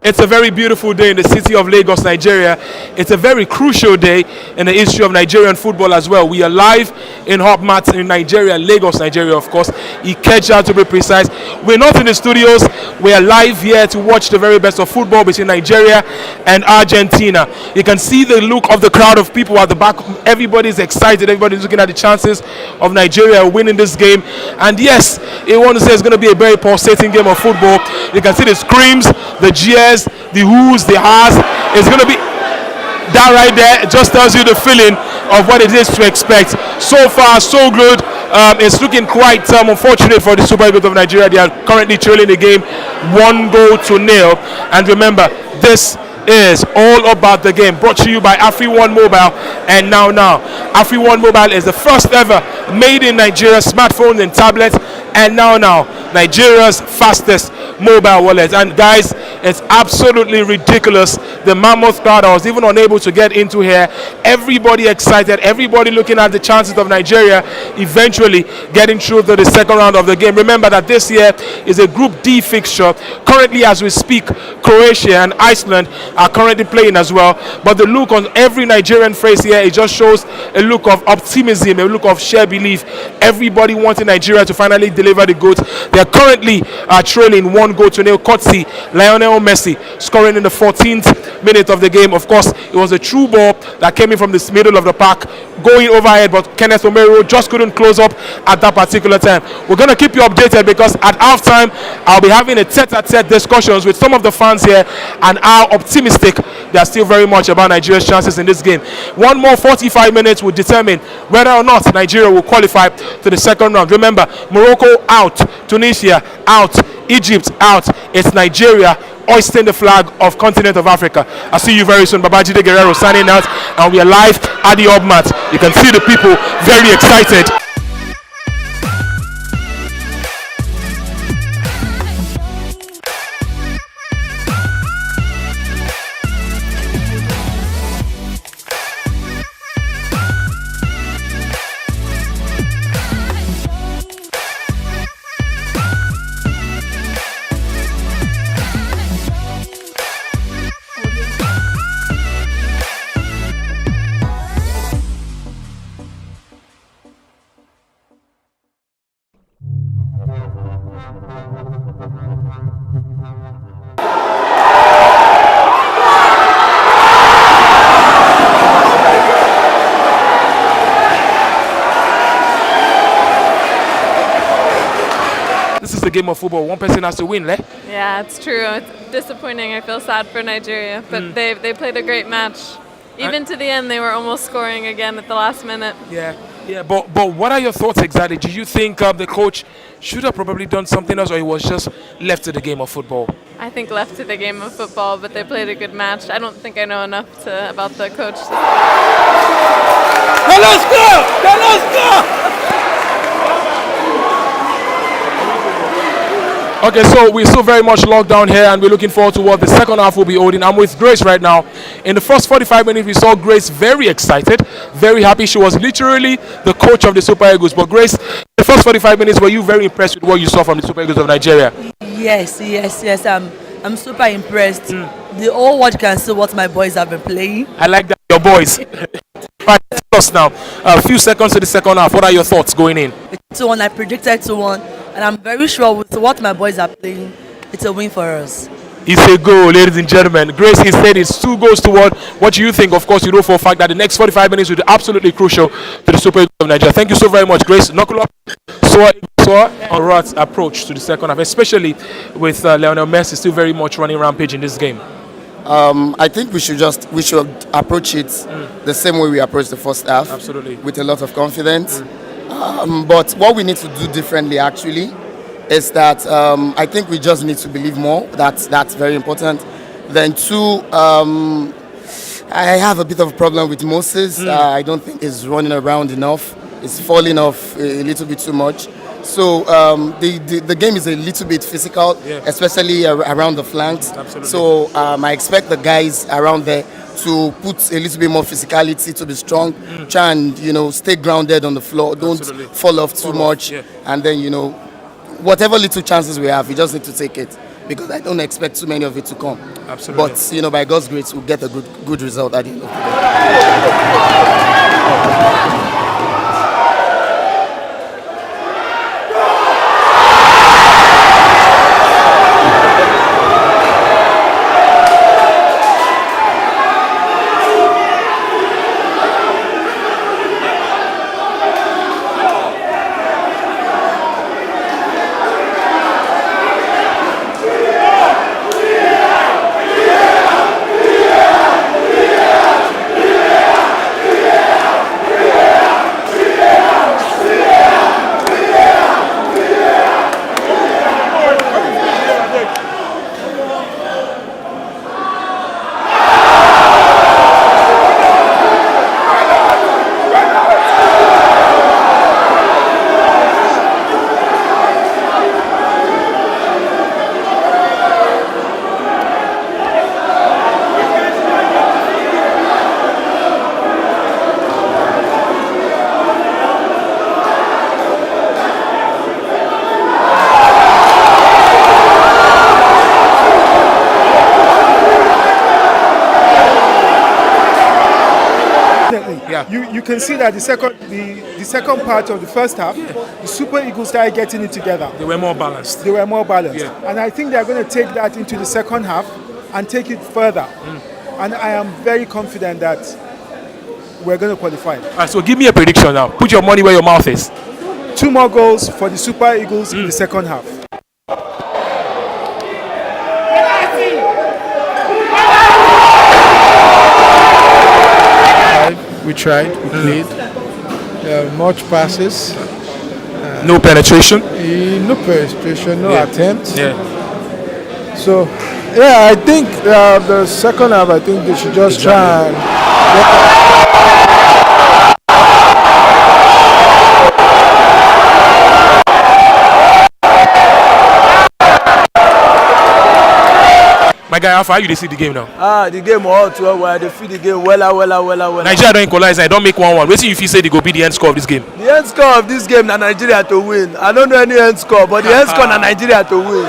It's a very beautiful day in the city of Lagos, Nigeria. It's a very crucial day in the history of Nigerian football as well. We are live in Hot Mats in Nigeria, Lagos, Nigeria, of course. Ikeja to be precise. We're not in the studios. We are live here to watch the very best of football between Nigeria and Argentina. You can see the look of the crowd of people at the back. Everybody's excited. Everybody's looking at the chances of Nigeria winning this game. And yes, I want to say it's going to be a very pulsating game of football. You can see the screams, the jeers, the who's, the has. It's going to be that right there. It just tells you the feeling of what it is to expect. So far, so good. It's looking quite unfortunate for the Super Eagles of Nigeria. They are currently trailing the game 1-0. And remember, this is all about the game. Brought to you by AfriOne Mobile and Now. AfriOne Mobile is the first ever made in Nigeria smartphone and tablet, and Now, Nigeria's fastest mobile wallet. And guys, it's absolutely ridiculous. The mammoth crowd, I was even unable to get into here. Everybody excited, everybody looking at the chances of Nigeria eventually getting through to the second round of the game. Remember that this year is a Group D fixture. Currently, as we speak, Croatia and Iceland are currently playing as well. But the look on every Nigerian face here, it just shows a look of optimism, a look of shared belief. Everybody wanting Nigeria to finally deliver the goods. They are currently trailing 1-0, courtesy Lionel Messi scoring in the 14th minute of the game. Of course, it was a true ball that came in from the middle of the park, going overhead, but Kenneth Omero just couldn't close up at that particular time. We're going to keep you updated because at halftime, I'll be having a tete-a-tete discussions with some of the fans here and how optimistic they are still very much about Nigeria's chances in this game. One more 45 minutes will determine whether or not Nigeria will qualify to the second round. Remember, Morocco out, Tunisia out, Egypt out. It's Nigeria hoisting the flag of continent of Africa. I'll see you very soon. Babajide Guerrero signing out, and we are live at the Hub Mat. You can see the people very excited. This is the game of football. One person has to win, eh? Yeah, it's true. It's disappointing. I feel sad for Nigeria, but they played a great match. Even to the end, they were almost scoring again at the last minute. Yeah. But what are your thoughts exactly? Do you think the coach should have probably done something else, or he was just left to the game of football? I think left to the game of football, but they played a good match. I don't think I know enough about the coach. Okay, so we're still very much locked down here, and we're looking forward to what the second half will be holding. I'm with Grace right now. In the first 45 minutes, we saw Grace very excited, very happy. She was literally the coach of the Super Eagles. But Grace, the first 45 minutes, were you very impressed with what you saw from the Super Eagles of Nigeria? Yes. I'm super impressed. The whole world can see what my boys have been playing. I like that, your boys. Right, tell us now, a few seconds to the second half. What are your thoughts going in? 2-1, I predicted 2-1. And I'm very sure with what my boys are playing, it's a win for us. It's a goal, ladies and gentlemen. Grace, he said it's 2 goals to 1. What do you think? Of course, you know for a fact that the next 45 minutes will be absolutely crucial to the Super Eagles of Nigeria. Thank you so very much, Grace. Knuckle up. On Rat's approach to the second half, especially with Lionel Messi still very much running rampage in this game. I think we should approach it the same way we approached the first half. Absolutely. With a lot of confidence. But what we need to do differently actually is that I think we just need to believe more. That's very important. Then 2, I have a bit of a problem with Moses. I don't think he's running around enough. He's falling off a little bit too much. So the game is a little bit physical, especially around the flanks. Absolutely. So I expect the guys around there to put a little bit more physicality, to be strong, try and stay grounded on the floor, don't fall off too much, and then whatever little chances we have, we just need to take it, because I don't expect too many of it to come. Absolutely. But by God's grace, we'll get a good result at the end of the day. Yeah. You can see that the second part of the first half, the Super Eagles started getting it together. They were more balanced. Yeah. And I think they're going to take that into the second half and take it further. And I am very confident that we're going to qualify. All right, so give me a prediction now. Put your money where your mouth is. 2 more goals for the Super Eagles in the second half. We tried, we played. Much passes. No penetration. No penetration, no attempt. Yeah. So, I think the second half, I think they should just try and. My guy, how far you see the game now? The game hot well. They feel the game well. Nigeria don't equalize and don't make 1-1. Wait till you feel say they go be the end score of this game. The end score of this game na Nigeria to win. I don't know any end score, but the end score na Nigeria to win.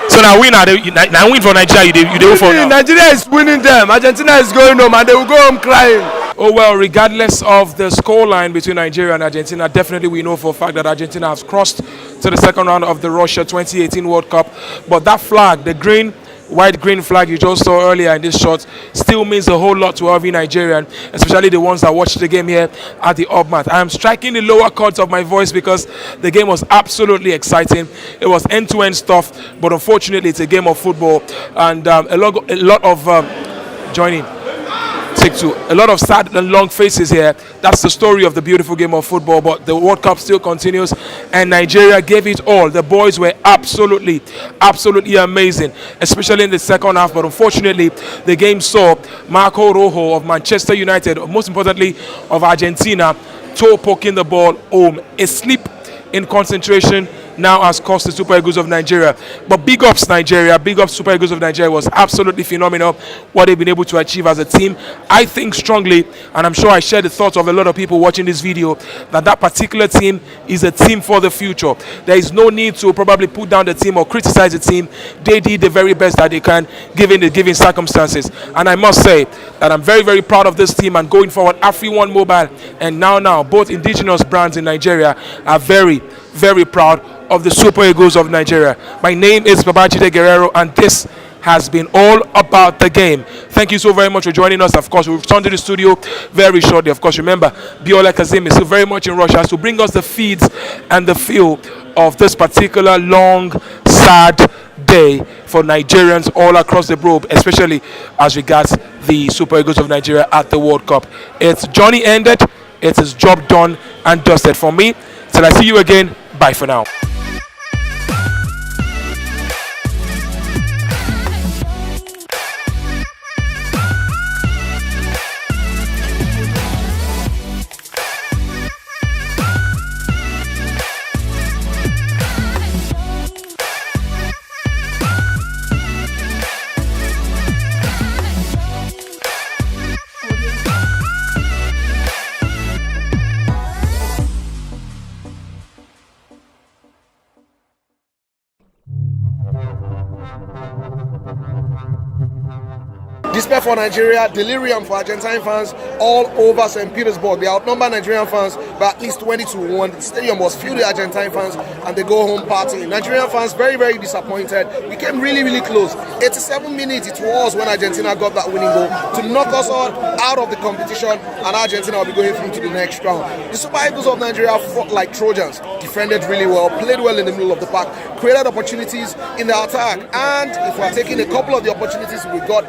So now win for Nigeria. You do for now. Nigeria is winning them. Argentina is going home and they will go home crying. Oh well, regardless of the scoreline between Nigeria and Argentina, definitely we know for a fact that Argentina has crossed to the second round of the Russia 2018 World Cup. But that flag, the white-green flag you just saw earlier in this shot, still means a whole lot to every Nigerian, especially the ones that watched the game here at the Obmat. I am striking the lower chords of my voice because the game was absolutely exciting. It was end-to-end stuff, but unfortunately it's a game of football, and a lot of joining. A lot of sad and long faces here. That's the story of the beautiful game of football, but the World Cup still continues and Nigeria gave it all. The boys were absolutely amazing, especially in the second half, but unfortunately the game saw Marco Rojo of Manchester United, most importantly of Argentina, toe poking the ball home. A slip in concentration now has cost the Super Eagles of Nigeria. But big ups Nigeria, big ups Super Eagles of Nigeria. Was absolutely phenomenal what they've been able to achieve as a team. I think strongly, and I'm sure I share the thoughts of a lot of people watching this video, that particular team is a team for the future. There is no need to probably put down the team or criticize the team. They did the very best that they can given the given circumstances. And I must say that I'm very proud of this team, and going forward, Afri1 Mobile and now both indigenous brands in Nigeria are very proud of the Super Eagles of Nigeria. My name is Babajide Guerrero, and this has been all about the game. Thank you so very much for joining us. Of course, we'll return to the studio very shortly. Of course, remember, Biola Kazim is still very much in Russia to bring us the feeds and the feel of this particular long, sad day for Nigerians all across the globe, especially as regards the Super Eagles of Nigeria at the World Cup. It's journey ended, it is job done and dusted. For me, till I see you again, bye for now. Despair for Nigeria, delirium for Argentine fans all over St. Petersburg. They outnumber Nigerian fans by at least 20-1. The stadium was filled with Argentine fans and they go home partying. Nigerian fans very, very disappointed. We came really, really close. 87 minutes it was when Argentina got that winning goal to knock us all out of the competition, and Argentina will be going through to the next round. The Super Eagles of Nigeria fought like Trojans, defended really well, played well in the middle of the park, created opportunities in the attack, and if we're taking a couple of the opportunities we got,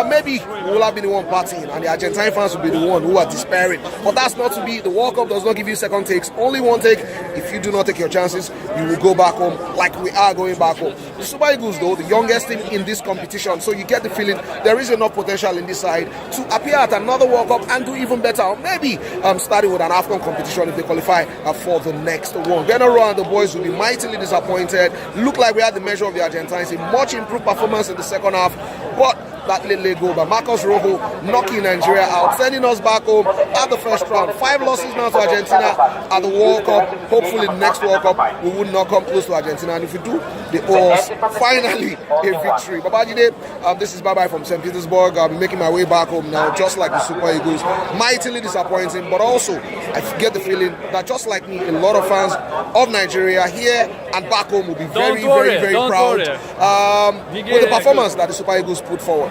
maybe we will have been the one partying and the Argentine fans will be the one who are despairing. But that's not to be. The World Cup does not give you second takes, only one take. If you do not take your chances, you will go back home like we are going back home. The Super Eagles, though, the youngest team in this competition, so you get the feeling there is enough potential in this side to appear at another World Cup and do even better, or maybe starting with an AFCON competition if they qualify for the next one. Benaro and the boys will be mightily disappointed. Look like we had the measure of the Argentines, a much improved performance in the second half, but that late goal by Marcos Rojo knocking Nigeria out, sending us back home at the first round. 5 losses now to Argentina at the World Cup. Hopefully the next World Cup we would not come close to Argentina, and if we do, they owe us finally a victory. Babajide, this is bye-bye from St. Petersburg. I'll be making my way back home now, just like the Super Eagles. Mightily disappointing, but also I get the feeling that just like me, a lot of fans of Nigeria here and back home will be very, very, very proud with the performance that the Super Eagles put forward.